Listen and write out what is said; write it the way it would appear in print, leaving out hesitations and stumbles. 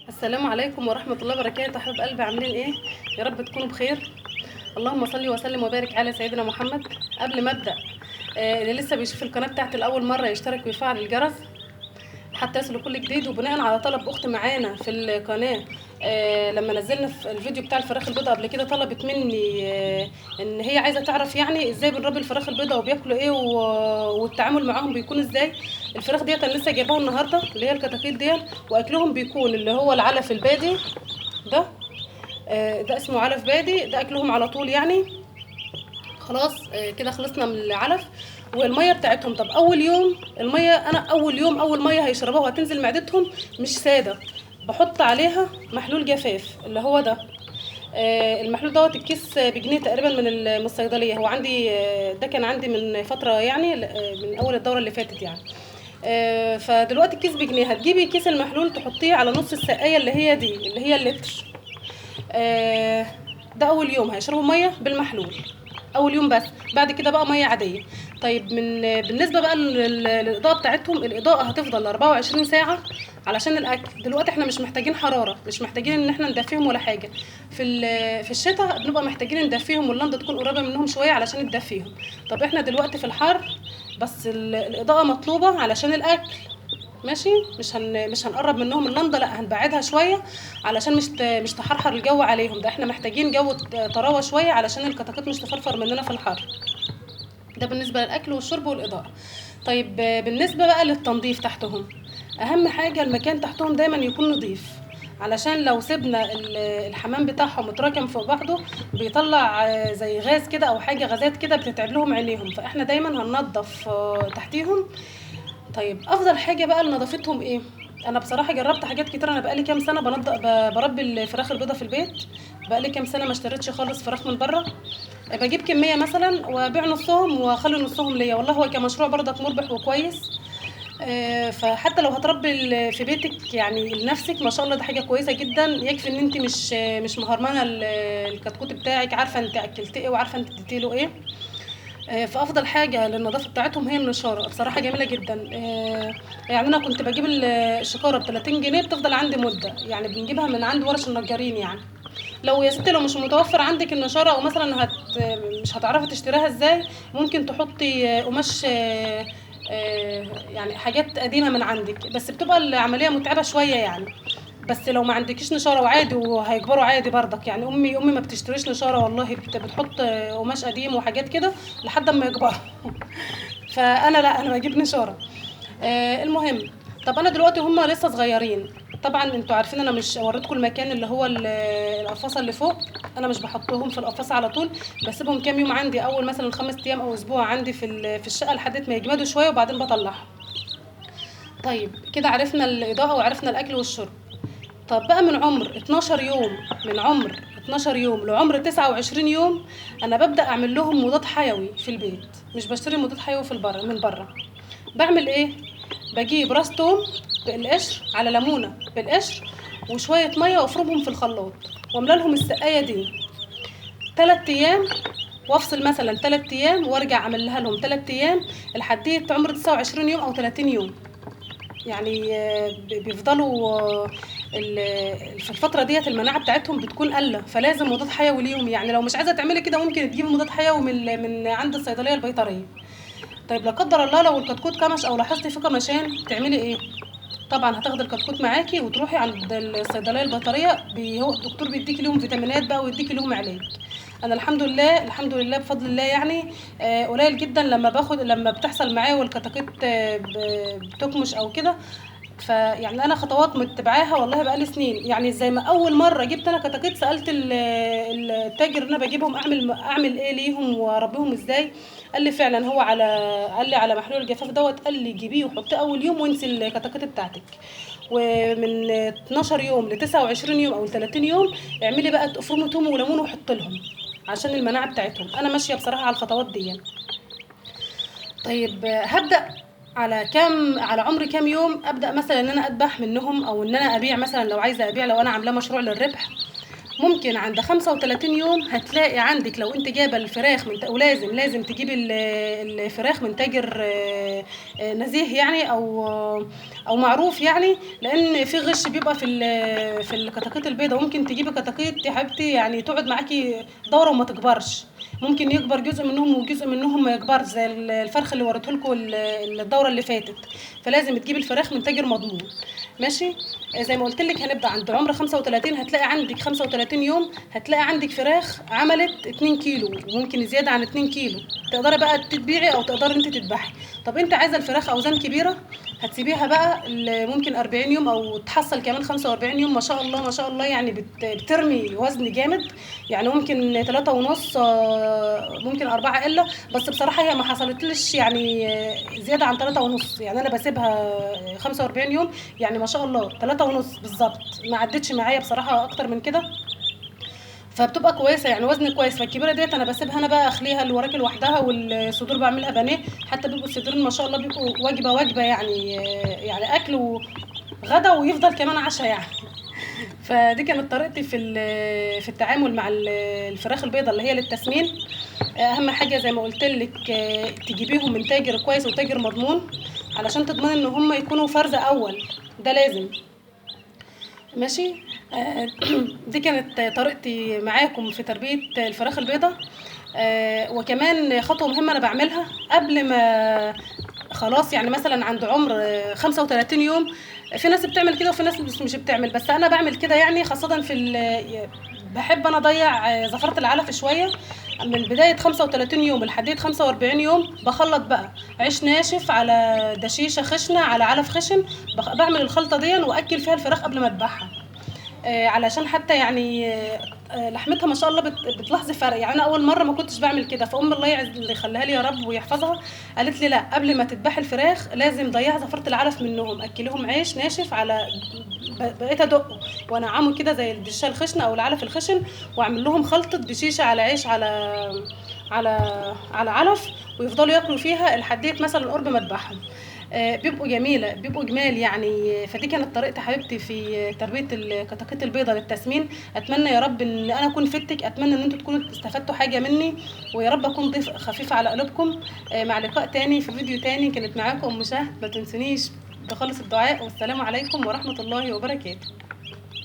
السلام عليكم ورحمة الله وبركاته. حبايب قلبي عاملين ايه؟ يا رب تكونوا بخير. اللهم صل وسلم وبارك على سيدنا محمد. قبل ما ابدا، اللي لسه بيشوف القناة بتاعتي لأول مرة يشترك ويفعل الجرس حتى يصل كل جديد. وبناء على طلب اخت معانا في القناه، لما نزلنا في الفيديو بتاع الفراخ البيضاء قبل كده، طلبت مني ان هي عايزه تعرف يعني ازاي بنربي الفراخ البيضاء وبياكلوا ايه والتعامل معاهم بيكون ازاي. الفراخ ديت انا لسه جايباها النهارده، اللي هي الكتاكيت ديت، واكلهم بيكون اللي هو العلف البادي ده. ده اسمه علف بادي، ده اكلهم على طول يعني. خلاص، كده خلصنا من العلف والميه بتاعتهم. طب اول يوم الميه، انا اول يوم اول ميه هيشربوها وهتنزل معدتهم مش ساده، بحط عليها محلول جفاف اللي هو ده. المحلول دوت الكيس بجنيه تقريبا من الصيدليه. هو عندي، ده كان عندي من فتره يعني، من اول الدوره اللي فاتت يعني. فدلوقتي الكيس بجنيه، هتجيبي كيس المحلول تحطيه على نص السقايه اللي هي دي، اللي هي اللتر. آه، ده اول يوم هيشربوا ميه بالمحلول، اول يوم بس. بعد كده بقى ميه عاديه. طيب، بالنسبه بقى للاضاءه بتاعتهم، الاضاءه هتفضل 24 ساعه علشان الاكل. دلوقتي احنا مش محتاجين حراره، مش محتاجين ان احنا ندفيهم ولا حاجه. في الشتاء بنبقى محتاجين ندفيهم واللنده تكون قريبه منهم شويه علشان ندفيهم. طب احنا دلوقتي في الحر، بس الاضاءه مطلوبه علشان الاكل. ماشي. مش هنقرب منهم اللنده، لا هنبعدها شويه علشان مش تحرحر الجو عليهم. ده احنا محتاجين جو طراوه شويه علشان الكتاكيت مش تفرفر مننا في الحر. ده بالنسبه للاكل والشرب والاضاءه. طيب، بالنسبه بقى للتنظيف تحتهم، اهم حاجه المكان تحتهم دايما يكون نظيف، علشان لو سيبنا الحمام بتاعهم متراكم فوق بعضه بيطلع زي غاز كده او حاجه، غازات كده بتتعب لهم عينيهم. فاحنا دايما هننضف تحتيهم. طيب، افضل حاجه بقى لنظافتهم ايه؟ انا بصراحه جربت حاجات كتير. انا بقالي كام سنه بربي الفراخ البيضه في البيت. بقالي كام سنه ما اشتريتش خالص فراخ من بره. بجيب كميه مثلا وابيع نصهم واخلي نصهم ليا. والله هو كمشروع برضك مربح وكويس. فحتى لو هتربي في بيتك يعني لنفسك، ما شاء الله ده حاجه كويسه جدا. يكفي ان انت مش مهرمنه الكتكوت بتاعك، عارفه انت اكلتيه ايه وعارفه انت اديتيله ايه. فافضل حاجه للنظافه بتاعتهم هي النشاره، بصراحه جميله جدا. يعني انا كنت بجيب الشكاره ب 30 جنيه، بتفضل عندي مده يعني. بنجيبها من عند ورش النجارين يعني. لو يا ستي لو مش متوفر عندك النشاره، او مثلا مش هتعرفي تشتريها ازاي، ممكن تحطي قماش، يعني حاجات قديمه من عندك، بس بتبقى العمليه متعبه شويه يعني. بس لو ما عندكيش نشاره وعادي وهيكبروا عادي برضك يعني. امي ما بتشتريش نشاره والله، بتحط قماش قديم وحاجات كده لحد ما يكبروا. فانا لا، انا بجيب نشاره. المهم، طب انا دلوقتي هم لسه صغيرين. طبعا انتوا عارفين انا مش وريتكم المكان اللي هو القفاصه اللي فوق. انا مش بحطهم في القفاصه على طول، بسيبهم كام يوم عندي، اول مثلا 5 ايام او اسبوع عندي في الشقه لحد ما يجمدوا شويه وبعدين بطلعهم. طيب، كده عرفنا الاضاءه وعرفنا الاكل والشرب. طب بقى من عمر 12 يوم، من عمر 12 يوم لعمر 29 يوم، انا ببدا اعمل لهم مضاد حيوي في البيت. مش بشتري مضاد حيوي من بره. بعمل ايه؟ بجيب راس توم بالقشر على ليمونه بالقشر وشويه ميه وافرمهم في الخلاط واملى لهم السقايه دي 3 ايام، وافصل مثلا 3 ايام وارجع اعملها لهم 3 ايام لحد عمر 29 يوم او 30 يوم يعني. بيفضلوا في الفتره ديت المناعه بتاعتهم بتكون قله، فلازم مضاد حيوي ليهم يعني. لو مش عايزه تعملي كده ممكن تجيبي مضاد حيوي من عند الصيدليه البيطريه. طيب، لا قدر الله لو الكتكوت كمش او لاحظتي فيه كمشان، تعملي ايه؟ طبعا هتاخدي الكتكوت معاكي وتروحي عند الصيدليه البيطريه، هو الدكتور بيديكي لهم فيتامينات بقى ويديكي لهم علاج. انا الحمد لله الحمد لله بفضل الله يعني. قليل جدا لما بتحصل معايا والكتاكيت بتكمش او كده. فيعني انا خطوات متبعاها والله بقالي سنين يعني. زي ما اول مره جبت انا كتاكيت سالت التاجر اللي انا بجيبهم اعمل ايه ليهم واربيهم ازاي. قال لي فعلا هو قال لي على محلول الجفاف دوت. قال لي جيبيه وحطيه اول يوم وانسي الكتاكيت بتاعتك. ومن 12 يوم ل 29 يوم او 30 يوم اعملي بقى افرمي توم وليمون وحط لهم عشان المناعه بتاعتهم. انا ماشيه بصراحه على الخطوات دي يعني. طيب، هبدأ على عمر كام يوم ابدا مثلا ان انا اذبح منهم، او ان انا ابيع مثلا لو عايزه ابيع، لو انا عاملاه مشروع للربح. ممكن عند 35 يوم هتلاقي عندك، لو انت جايبه الفراخ ولازم تجيبي الفراخ من تاجر نزيه يعني، او معروف يعني، لان في غش بيبقى في الكتاكيت البيضاء. ممكن تجيبي كتاكيت يا حبيبتي يعني تقعد معاكي دوره وما تكبرش، ممكن يكبر جزء منهم وجزء منهم ما يكبرش، زي الفرخ اللي وريته لكم الدوره اللي فاتت. فلازم تجيبي الفراخ من تاجر مضمون. ماشي. زي ما قلت لك هنبدا عند عمر 35، هتلاقي عندك 35 يوم هتلاقي عندك فراخ عملت 2 كيلو، وممكن زياده عن 2 كيلو. تقدري بقى تتبيعي او تقدري انت تذبحي. طب انت عايزه الفراخ اوزان كبيره، هتسيبيها بقى ممكن 40 يوم او تحصل كمان 45 يوم. ما شاء الله ما شاء الله يعني بترمي وزن جامد، يعني ممكن 3 ونص، ممكن 4 الا. بس بصراحه هي ما حصلتليش يعني زياده عن 3 ونص، يعني انا بسيبها 45 يوم، يعني ما شاء الله 3 ونص بالظبط، ما عدتش معايا بصراحه اكتر من كده. فبتبقى كويسه يعني وزن كويس. فالكبيره ديت انا بسيبها انا بقى اخليها الوراك لوحدها، والصدور بعملها بانيه. حتى بيبقوا الصدورين ما شاء الله بيبقوا وجبه يعني، يعني اكل وغدا ويفضل كمان عشاء يعني. فدي كانت طريقتي في التعامل مع الفراخ البيضاء اللي هي للتسمين. اهم حاجه زي ما قلت لك تجيبيهم من تاجر كويس وتاجر مضمون، علشان تضمني ان هم يكونوا فرز اول، ده لازم. ماشي. دي كانت طريقتي معاكم في تربيه الفراخ البيضاء. وكمان خطوه مهمه انا بعملها قبل ما خلاص، يعني مثلا عند عمر 35 يوم. في ناس بتعمل كده وفي ناس مش بتعمل، بس انا بعمل كده يعني، خاصه بحب انا اضيع زفره العلف شويه. من بدايه 35 يوم لحد 45 يوم بخلط بقى عيش ناشف على دشيشه خشنه على علف خشن. بعمل الخلطه دي واكل فيها الفراخ قبل ما اذبحها، علشان حتى يعني لحمتها ما شاء الله بتلاحظي فرق. يعني انا اول مره ما كنتش بعمل كده، فام الله اللي يخليها لي يا رب ويحفظها قالت لي لا، قبل ما تذبحي الفراخ لازم ضيعي زفره العلف منهم، اكليهم عيش ناشف على بقيت ادقه وانعمه كده زي الدشه الخشنه او العلف الخشن، واعمل لهم خلطه دشيشه على عيش على على علف، ويفضلوا ياكلوا فيها لحد مثلا قرب ما اذبحهم. بيبقوا جميله، بيبقوا جمال يعني. فدي كانت طريقتي حبيبتي في تربيه الكتاكيت البيضاء للتسمين. اتمنى يا رب ان انا اكون فدتك، اتمنى ان انتوا تكونوا استفدتوا حاجه مني، ويا رب اكون ضيف خفيف على قلوبكم. مع لقاء تاني في فيديو تاني. كانت معاكم ام شهد، ما تنسونيش بخلص الدعاء، والسلام عليكم ورحمه الله وبركاته.